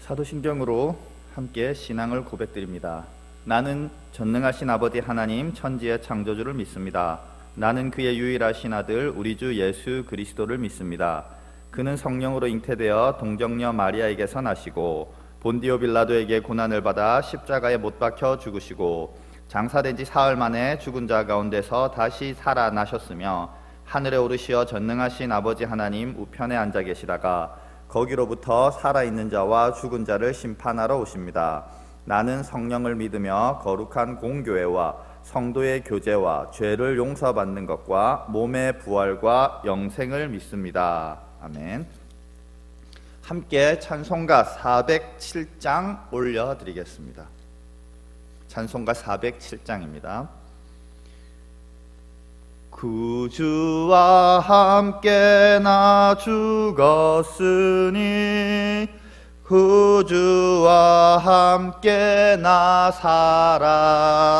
사도신경으로 함께 신앙을 고백드립니다. 나는 전능하신 아버지 하나님 천지의 창조주를 믿습니다. 나는 그의 유일하신 아들 우리 주 예수 그리스도를 믿습니다. 그는 성령으로 잉태되어 동정녀 마리아에게서 나시고 본디오 빌라도에게 고난을 받아 십자가에 못 박혀 죽으시고 장사된 지 사흘 만에 죽은 자 가운데서 다시 살아나셨으며 하늘에 오르시어 전능하신 아버지 하나님 우편에 앉아 계시다가 거기로부터 살아있는 자와 죽은 자를 심판하러 오십니다. 나는 성령을 믿으며 거룩한 공교회와 성도의 교제와 죄를 용서받는 것과 몸의 부활과 영생을 믿습니다. 아멘. 함께 찬송가 407장 올려드리겠습니다. 찬송가 407장입니다. 구주와 함께 나 죽었으니 구주와 함께 나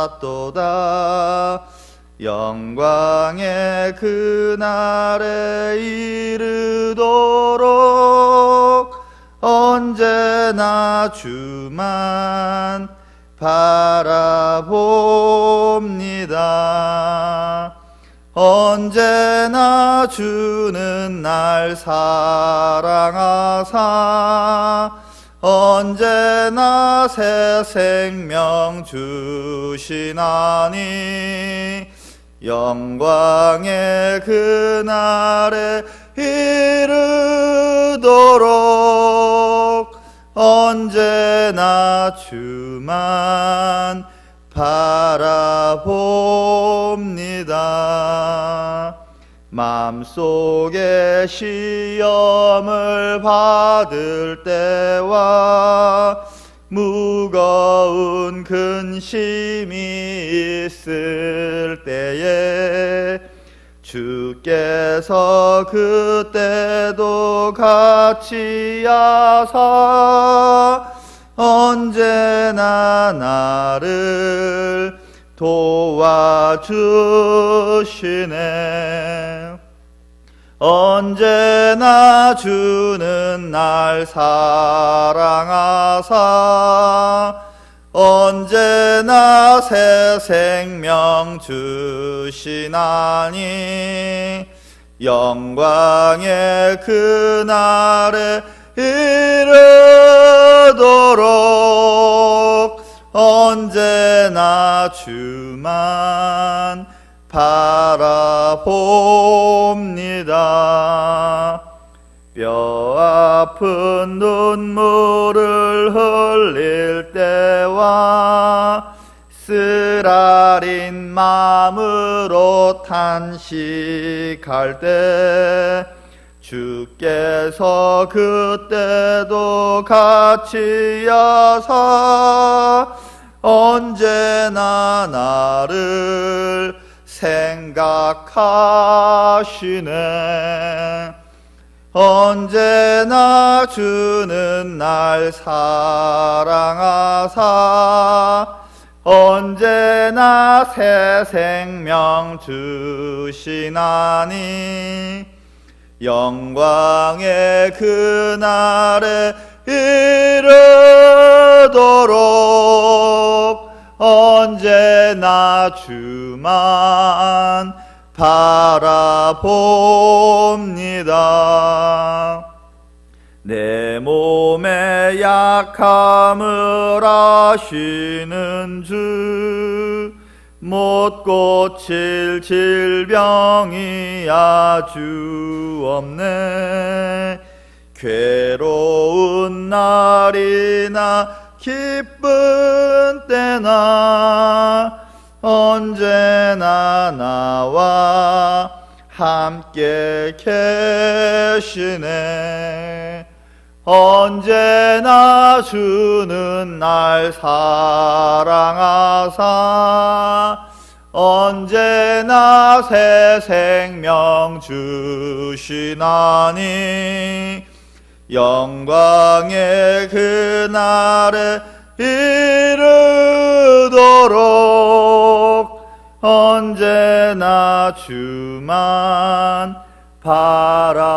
살았도다. 영광의 그날에 이르도록 언제나 주만 바라봅니다. 언제나 주는 날 사랑하사 언제나 새 생명 주시나니 영광의 그날에 이르도록 언제나 주만 바라봅니다. 마음속에 시험을 받을 때와 무거운 근심이 있을 때에 주께서 그때도 같이 하사 언제나 나를 도와주시네. 언제나 주는 날 사랑하사 언제나 새 생명 주시나니 영광의 그날에 이르도록 언제나 주만 바라봅니다. 뼈 아픈 눈물을 흘릴 때와 쓰라린 마음으로 탄식할 때 주께서 그때도 같이 하사 언제나 나를 생각하시네. 언제나 주는 날 사랑하사 언제나 새 생명 주시나니 영광의 그날에 이르도록 언제나 주만 바라봅니다. 내 몸의 약함을 아시는 주 못 고칠 질병이 아주 없네. 괴로운 날이나 기쁜 때나 언제나 나와 함께 계시네. 언제나 주는 날 사랑하사 언제나 새 생명 주시나니 영광의 그날에 이르도록 언제나 주만 바라봅니다.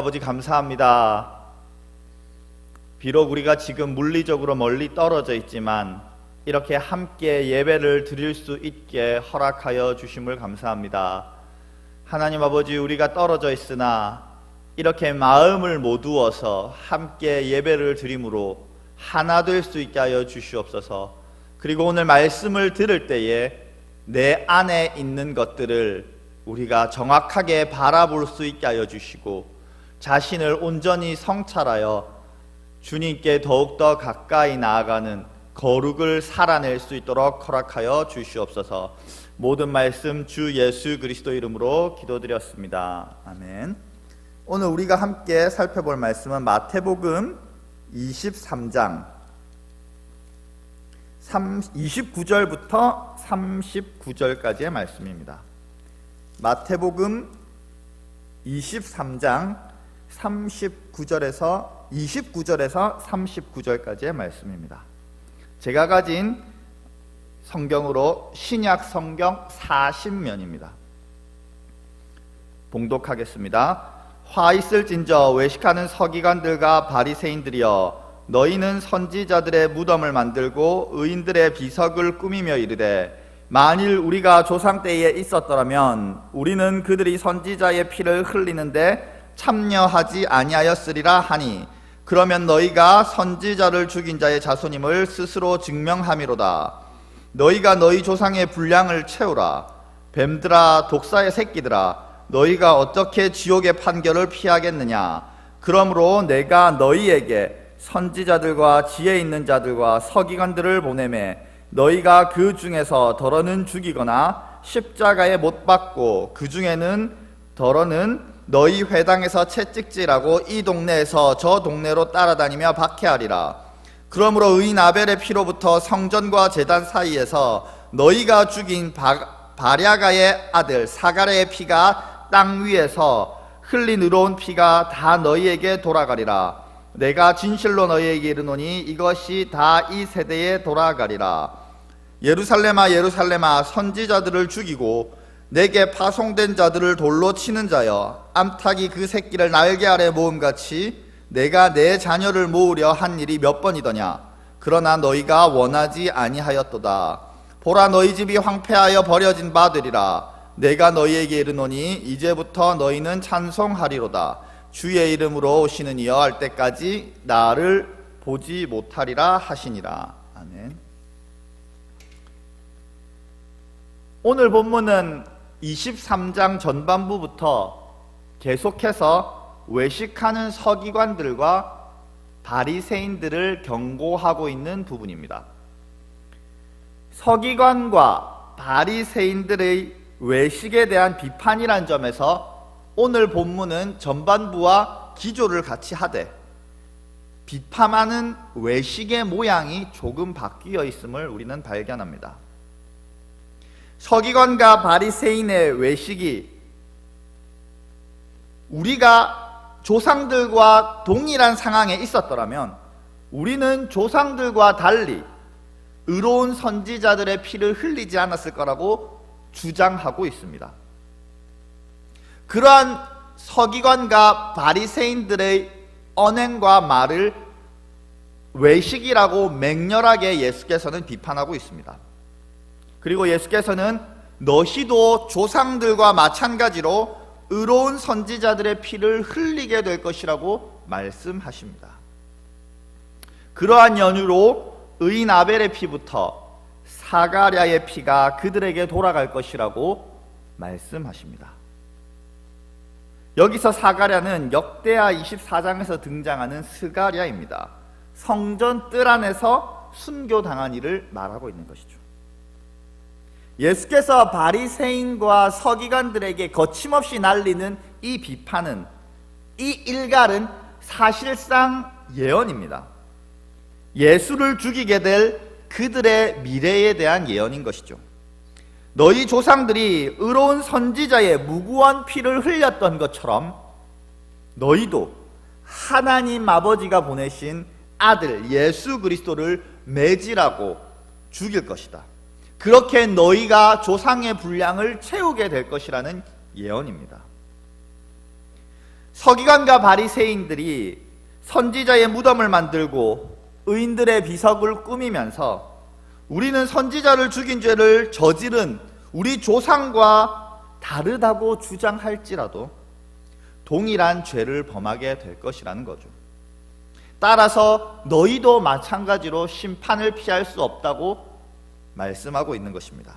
아버지 감사합니다. 비록 우리가 지금 물리적으로 멀리 떨어져 있지만 이렇게 함께 예배를 드릴 수 있게 허락하여 주심을 감사합니다. 하나님 아버지, 우리가 떨어져 있으나 이렇게 마음을 모두어서 함께 예배를 드림으로 하나 될 수 있게 하여 주시옵소서. 그리고 오늘 말씀을 들을 때에 내 안에 있는 것들을 우리가 정확하게 바라볼 수 있게 하여 주시고 자신을 온전히 성찰하여 주님께 더욱더 가까이 나아가는 거룩을 살아낼 수 있도록 허락하여 주시옵소서. 모든 말씀 주 예수 그리스도 이름으로 기도드렸습니다. 아멘. 오늘 우리가 함께 살펴볼 말씀은 마태복음 23장 29절부터 39절까지의 말씀입니다. 마태복음 23장 29절에서 39절까지의 말씀입니다. 제가 가진 성경으로 신약 성경 40면입니다. 봉독하겠습니다. 화 있을진저 외식하는 서기관들과 바리새인들이여, 너희는 선지자들의 무덤을 만들고 의인들의 비석을 꾸미며 이르되, 만일 우리가 조상 때에 있었더라면 우리는 그들이 선지자의 피를 흘리는데 참여하지 아니하였으리라 하니, 그러면 너희가 선지자를 죽인 자의 자손임을 스스로 증명함이로다. 너희가 너희 조상의 분량을 채우라. 뱀들아, 독사의 새끼들아, 너희가 어떻게 지옥의 판결을 피하겠느냐. 그러므로 내가 너희에게 선지자들과 지혜 있는 자들과 서기관들을 보내매 너희가 그 중에서 더러는 죽이거나 십자가에 못 박고 그 중에는 더러는 너희 회당에서 채찍질하고 이 동네에서 저 동네로 따라다니며 박해하리라. 그러므로 의인 아벨의 피로부터 성전과 제단 사이에서 너희가 죽인 바랴가의 아들 사가랴의 피가 땅 위에서 흘린 의로운 피가 다 너희에게 돌아가리라. 내가 진실로 너희에게 이르노니 이것이 다 이 세대에 돌아가리라. 예루살렘아 예루살렘아, 선지자들을 죽이고 내게 파송된 자들을 돌로 치는 자여, 암탉이 그 새끼를 날개 아래 모음같이 내가 내 자녀를 모으려 한 일이 몇 번이더냐. 그러나 너희가 원하지 아니하였도다. 보라, 너희 집이 황폐하여 버려진 바되리라. 내가 너희에게 이르노니 이제부터 너희는 찬송하리로다. 주의 이름으로 오시는 이여 할 때까지 나를 보지 못하리라 하시니라. 아멘. 오늘 본문은 23장 전반부부터 계속해서 외식하는 서기관들과 바리새인들을 경고하고 있는 부분입니다. 서기관과 바리새인들의 외식에 대한 비판이란 점에서 오늘 본문은 전반부와 기조를 같이 하되 비판하는 외식의 모양이 조금 바뀌어 있음을 우리는 발견합니다. 서기관과 바리새인의 외식이 우리가 조상들과 동일한 상황에 있었더라면 우리는 조상들과 달리 의로운 선지자들의 피를 흘리지 않았을 거라고 주장하고 있습니다. 그러한 서기관과 바리새인들의 언행과 말을 외식이라고 맹렬하게 예수께서는 비판하고 있습니다. 그리고 예수께서는 너희도 조상들과 마찬가지로 의로운 선지자들의 피를 흘리게 될 것이라고 말씀하십니다. 그러한 연유로 의인 아벨의 피부터 사가랴의 피가 그들에게 돌아갈 것이라고 말씀하십니다. 여기서 사가랴는 역대하 24장에서 등장하는 스가랴입니다. 성전 뜰 안에서 순교당한 일을 말하고 있는 것이죠. 예수께서 바리새인과 서기관들에게 거침없이 날리는 이 비판은, 이 일갈은 사실상 예언입니다. 예수를 죽이게 될 그들의 미래에 대한 예언인 것이죠. 너희 조상들이 의로운 선지자의 무고한 피를 흘렸던 것처럼 너희도 하나님 아버지가 보내신 아들 예수 그리스도를 매질하고 죽일 것이다. 그렇게 너희가 조상의 분량을 채우게 될 것이라는 예언입니다. 서기관과 바리새인들이 선지자의 무덤을 만들고 의인들의 비석을 꾸미면서 우리는 선지자를 죽인 죄를 저지른 우리 조상과 다르다고 주장할지라도 동일한 죄를 범하게 될 것이라는 거죠. 따라서 너희도 마찬가지로 심판을 피할 수 없다고 말씀하고 있는 것입니다.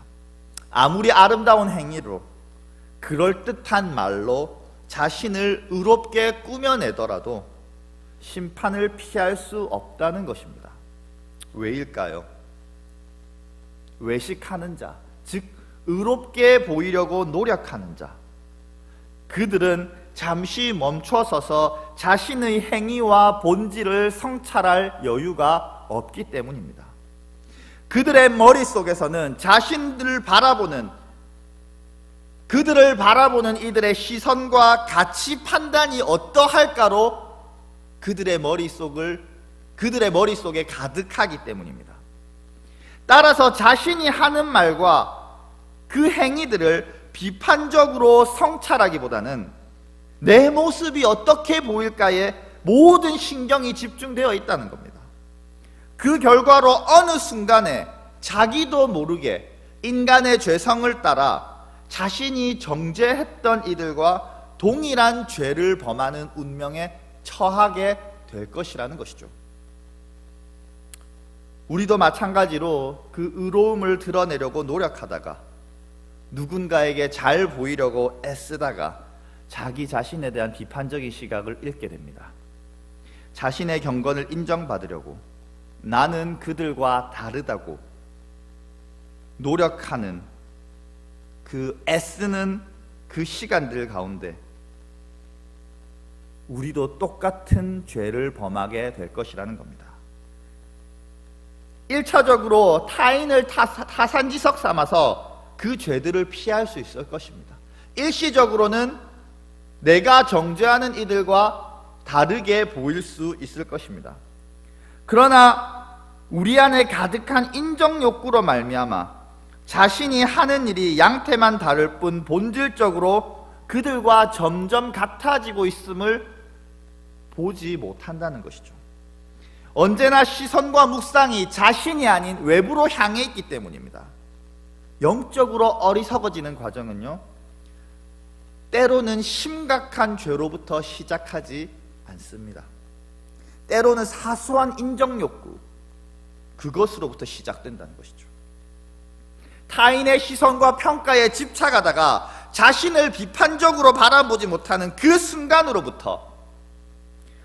아무리 아름다운 행위로 그럴듯한 말로 자신을 의롭게 꾸며내더라도 심판을 피할 수 없다는 것입니다. 왜일까요? 외식하는 자, 즉 의롭게 보이려고 노력하는 자, 그들은 잠시 멈춰서서 자신의 행위와 본질을 성찰할 여유가 없기 때문입니다. 그들의 머릿속에서는 그들을 바라보는 이들의 시선과 가치 판단이 어떠할까로 그들의 머릿속에 가득하기 때문입니다. 따라서 자신이 하는 말과 그 행위들을 비판적으로 성찰하기보다는 내 모습이 어떻게 보일까에 모든 신경이 집중되어 있다는 겁니다. 그 결과로 어느 순간에 자기도 모르게 인간의 죄성을 따라 자신이 정죄했던 이들과 동일한 죄를 범하는 운명에 처하게 될 것이라는 것이죠. 우리도 마찬가지로 그 의로움을 드러내려고 노력하다가 누군가에게 잘 보이려고 애쓰다가 자기 자신에 대한 비판적인 시각을 잃게 됩니다. 자신의 경건을 인정받으려고 나는 그들과 다르다고 노력하는 그 애쓰는 그 시간들 가운데 우리도 똑같은 죄를 범하게 될 것이라는 겁니다. 1차적으로 타인을 타산지석 삼아서 그 죄들을 피할 수 있을 것입니다. 일시적으로는 내가 정죄하는 이들과 다르게 보일 수 있을 것입니다. 그러나 우리 안에 가득한 인정욕구로 말미암아 자신이 하는 일이 양태만 다를 뿐 본질적으로 그들과 점점 같아지고 있음을 보지 못한다는 것이죠. 언제나 시선과 묵상이 자신이 아닌 외부로 향해 있기 때문입니다. 영적으로 어리석어지는 과정은요, 때로는 심각한 죄로부터 시작하지 않습니다. 때로는 사소한 인정욕구, 그것으로부터 시작된다는 것이죠. 타인의 시선과 평가에 집착하다가 자신을 비판적으로 바라보지 못하는 그 순간으로부터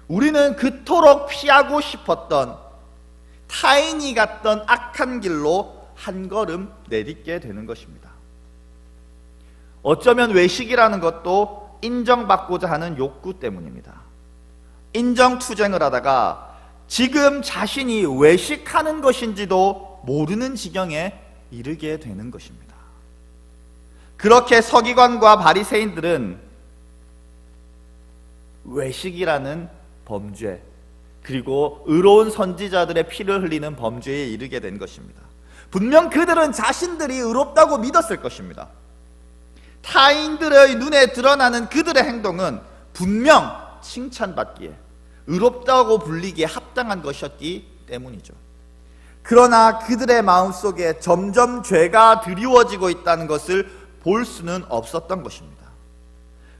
우리는 그토록 피하고 싶었던 타인이 갔던 악한 길로 한 걸음 내딛게 되는 것입니다. 어쩌면 외식이라는 것도 인정받고자 하는 욕구 때문입니다. 인정투쟁을 하다가 지금 자신이 외식하는 것인지도 모르는 지경에 이르게 되는 것입니다. 그렇게 서기관과 바리새인들은 외식이라는 범죄, 그리고 의로운 선지자들의 피를 흘리는 범죄에 이르게 된 것입니다. 분명 그들은 자신들이 의롭다고 믿었을 것입니다. 타인들의 눈에 드러나는 그들의 행동은 분명 칭찬받기에, 의롭다고 불리기에 합당한 것이었기 때문이죠. 그러나 그들의 마음속에 점점 죄가 드리워지고 있다는 것을 볼 수는 없었던 것입니다.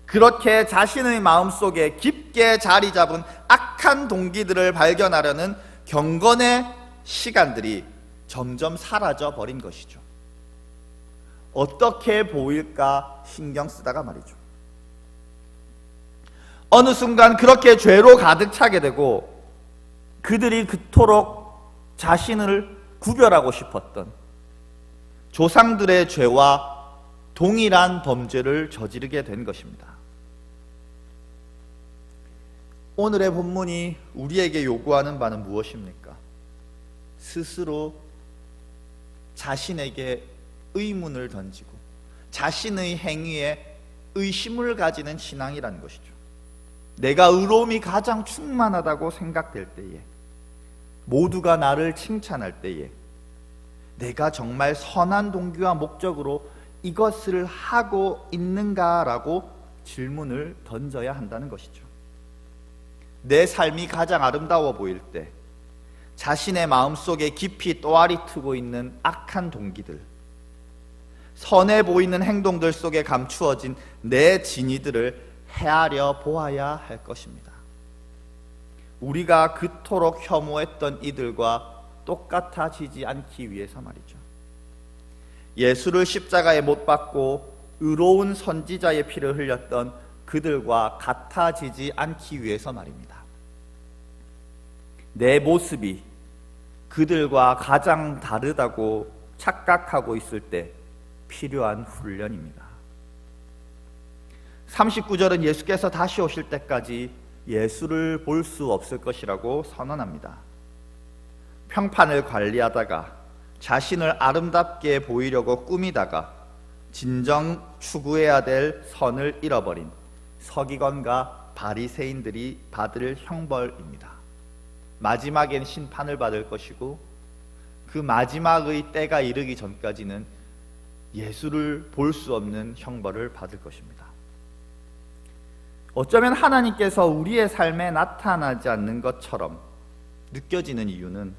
그렇게 자신의 마음속에 깊게 자리 잡은 악한 동기들을 발견하려는 경건의 시간들이 점점 사라져 버린 것이죠. 어떻게 보일까 신경 쓰다가 말이죠. 어느 순간 그렇게 죄로 가득 차게 되고 그들이 그토록 자신을 구별하고 싶었던 조상들의 죄와 동일한 범죄를 저지르게 된 것입니다. 오늘의 본문이 우리에게 요구하는 바는 무엇입니까? 스스로 자신에게 의문을 던지고 자신의 행위에 의심을 가지는 신앙이라는 것이죠. 내가 의로움이 가장 충만하다고 생각될 때에, 모두가 나를 칭찬할 때에 내가 정말 선한 동기와 목적으로 이것을 하고 있는가라고 질문을 던져야 한다는 것이죠. 내 삶이 가장 아름다워 보일 때, 자신의 마음속에 깊이 또아리 트고 있는 악한 동기들, 선해 보이는 행동들 속에 감추어진 내 진의들을 헤아려 보아야 할 것입니다. 우리가 그토록 혐오했던 이들과 똑같아지지 않기 위해서 말이죠. 예수를 십자가에 못 박고 의로운 선지자의 피를 흘렸던 그들과 같아지지 않기 위해서 말입니다. 내 모습이 그들과 가장 다르다고 착각하고 있을 때 필요한 훈련입니다. 39절은 예수께서 다시 오실 때까지 예수를 볼 수 없을 것이라고 선언합니다. 평판을 관리하다가 자신을 아름답게 보이려고 꾸미다가 진정 추구해야 될 선을 잃어버린 서기관과 바리새인들이 받을 형벌입니다. 마지막엔 심판을 받을 것이고, 그 마지막의 때가 이르기 전까지는 예수를 볼 수 없는 형벌을 받을 것입니다. 어쩌면 하나님께서 우리의 삶에 나타나지 않는 것처럼 느껴지는 이유는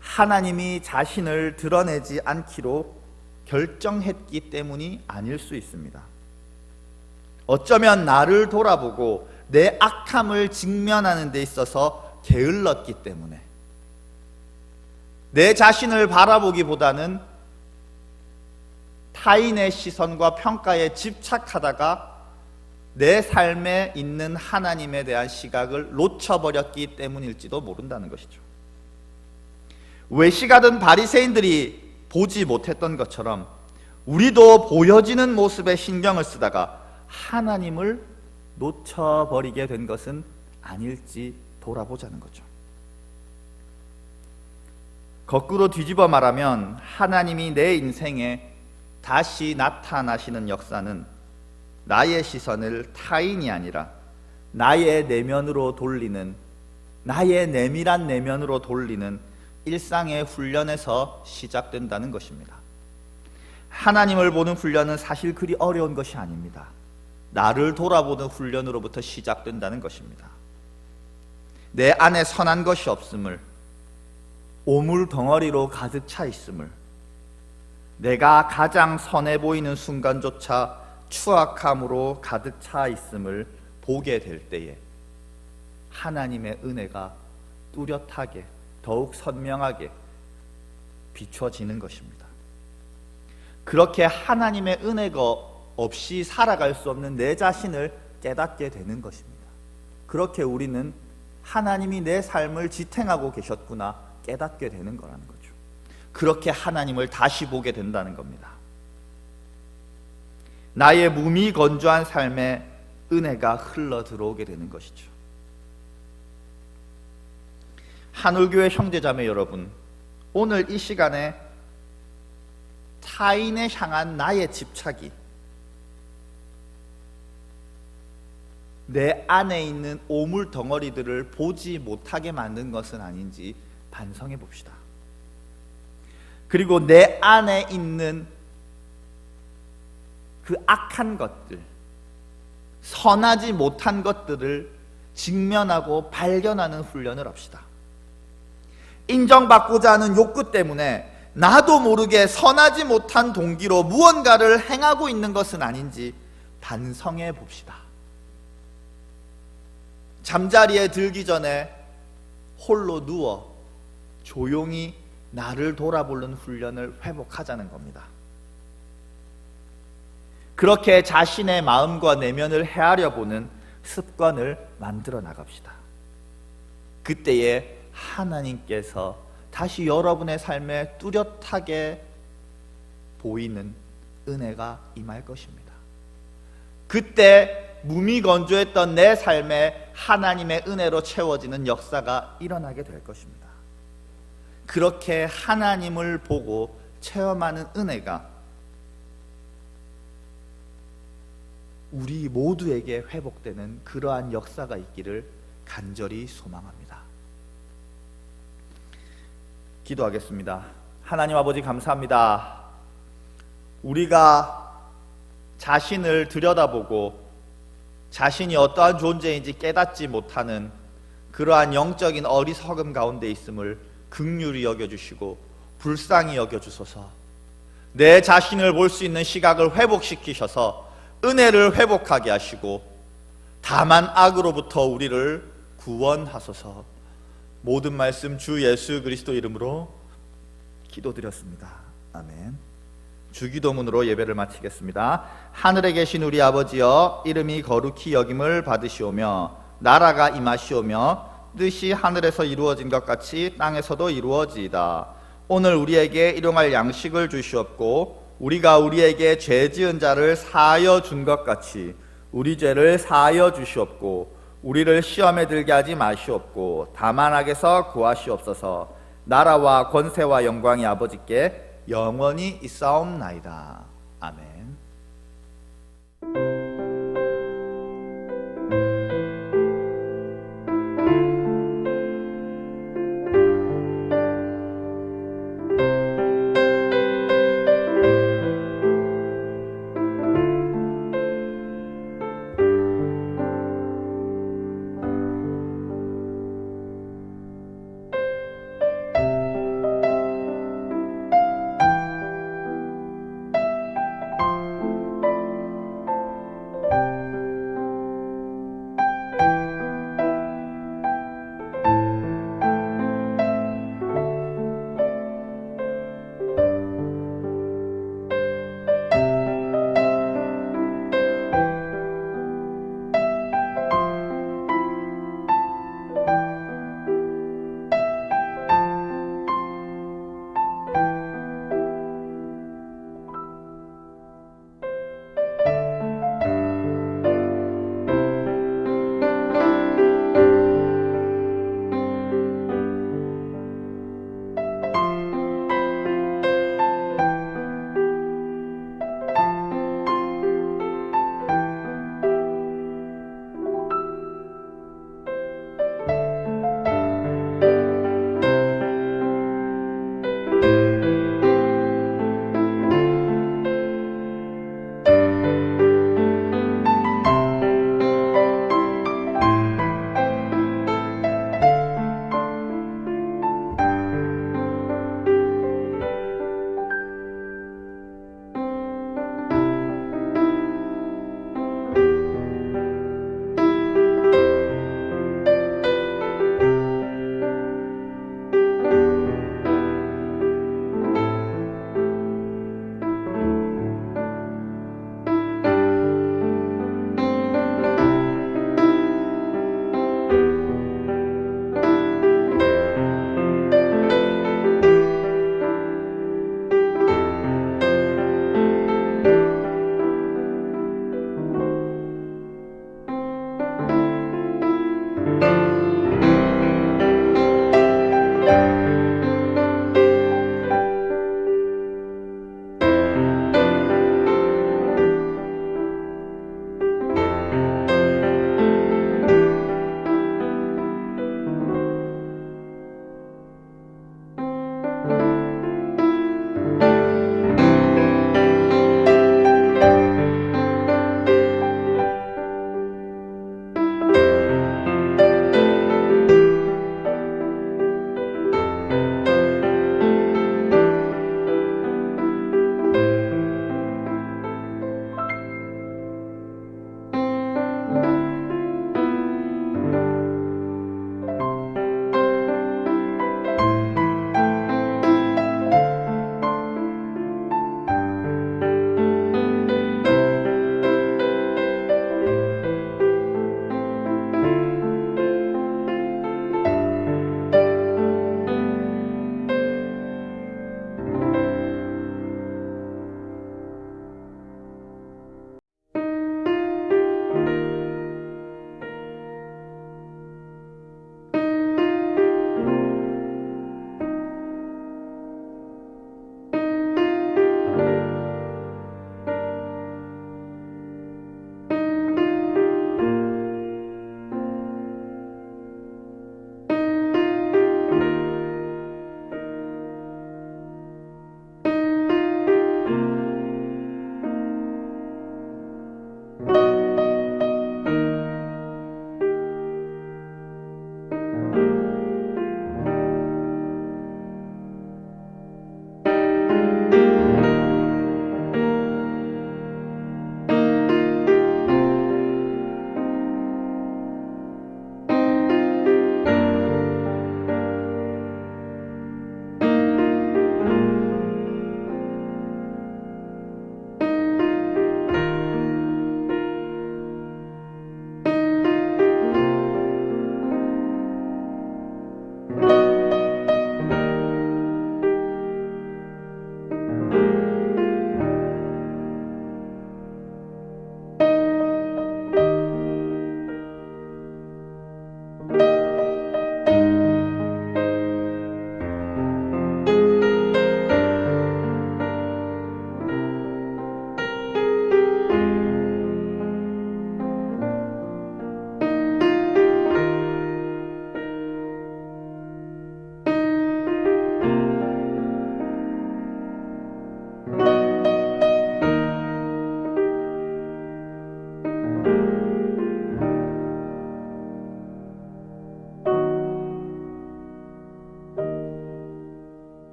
하나님이 자신을 드러내지 않기로 결정했기 때문이 아닐 수 있습니다. 어쩌면 나를 돌아보고 내 악함을 직면하는 데 있어서 게을렀기 때문에, 내 자신을 바라보기보다는 타인의 시선과 평가에 집착하다가 내 삶에 있는 하나님에 대한 시각을 놓쳐버렸기 때문일지도 모른다는 것이죠. 외식하던 바리새인들이 보지 못했던 것처럼 우리도 보여지는 모습에 신경을 쓰다가 하나님을 놓쳐버리게 된 것은 아닐지 돌아보자는 거죠. 거꾸로 뒤집어 말하면 하나님이 내 인생에 다시 나타나시는 역사는 나의 시선을 타인이 아니라 나의 내면으로 돌리는, 나의 내밀한 내면으로 돌리는 일상의 훈련에서 시작된다는 것입니다. 하나님을 보는 훈련은 사실 그리 어려운 것이 아닙니다. 나를 돌아보는 훈련으로부터 시작된다는 것입니다. 내 안에 선한 것이 없음을, 오물 덩어리로 가득 차 있음을, 내가 가장 선해 보이는 순간조차 추악함으로 가득 차 있음을 보게 될 때에 하나님의 은혜가 뚜렷하게, 더욱 선명하게 비춰지는 것입니다. 그렇게 하나님의 은혜가 없이 살아갈 수 없는 내 자신을 깨닫게 되는 것입니다. 그렇게 우리는 하나님이 내 삶을 지탱하고 계셨구나 깨닫게 되는 거라는 거죠. 그렇게 하나님을 다시 보게 된다는 겁니다. 나의 무미건조한 삶에 은혜가 흘러 들어오게 되는 것이죠. 한울교회 형제자매 여러분, 오늘 이 시간에 타인에 향한 나의 집착이 내 안에 있는 오물 덩어리들을 보지 못하게 만든 것은 아닌지 반성해 봅시다. 그리고 내 안에 있는 그 악한 것들, 선하지 못한 것들을 직면하고 발견하는 훈련을 합시다. 인정받고자 하는 욕구 때문에 나도 모르게 선하지 못한 동기로 무언가를 행하고 있는 것은 아닌지 반성해 봅시다. 잠자리에 들기 전에 홀로 누워 조용히 나를 돌아보는 훈련을 회복하자는 겁니다. 그렇게 자신의 마음과 내면을 헤아려 보는 습관을 만들어 나갑시다. 그때에 하나님께서 다시 여러분의 삶에 뚜렷하게 보이는 은혜가 임할 것입니다. 그때 무미건조했던 내 삶에 하나님의 은혜로 채워지는 역사가 일어나게 될 것입니다. 그렇게 하나님을 보고 체험하는 은혜가 우리 모두에게 회복되는 그러한 역사가 있기를 간절히 소망합니다. 기도하겠습니다. 하나님 아버지 감사합니다. 우리가 자신을 들여다보고 자신이 어떠한 존재인지 깨닫지 못하는 그러한 영적인 어리석음 가운데 있음을 긍휼히 여겨주시고 불쌍히 여겨주소서. 내 자신을 볼 수 있는 시각을 회복시키셔서 은혜를 회복하게 하시고 다만 악으로부터 우리를 구원하소서. 모든 말씀 주 예수 그리스도 이름으로 기도드렸습니다. 아멘. 주기도문으로 예배를 마치겠습니다. 하늘에 계신 우리 아버지여, 이름이 거룩히 여김을 받으시오며 나라가 임하시오며 뜻이 하늘에서 이루어진 것 같이 땅에서도 이루어지이다. 오늘 우리에게 일용할 양식을 주시옵고 우리가 우리에게 죄 지은 자를 사하여 준 것 같이 우리 죄를 사하여 주시옵고 우리를 시험에 들게 하지 마시옵고 다만 악에서 구하시옵소서. 나라와 권세와 영광이 아버지께 영원히 있사옵나이다. 아멘.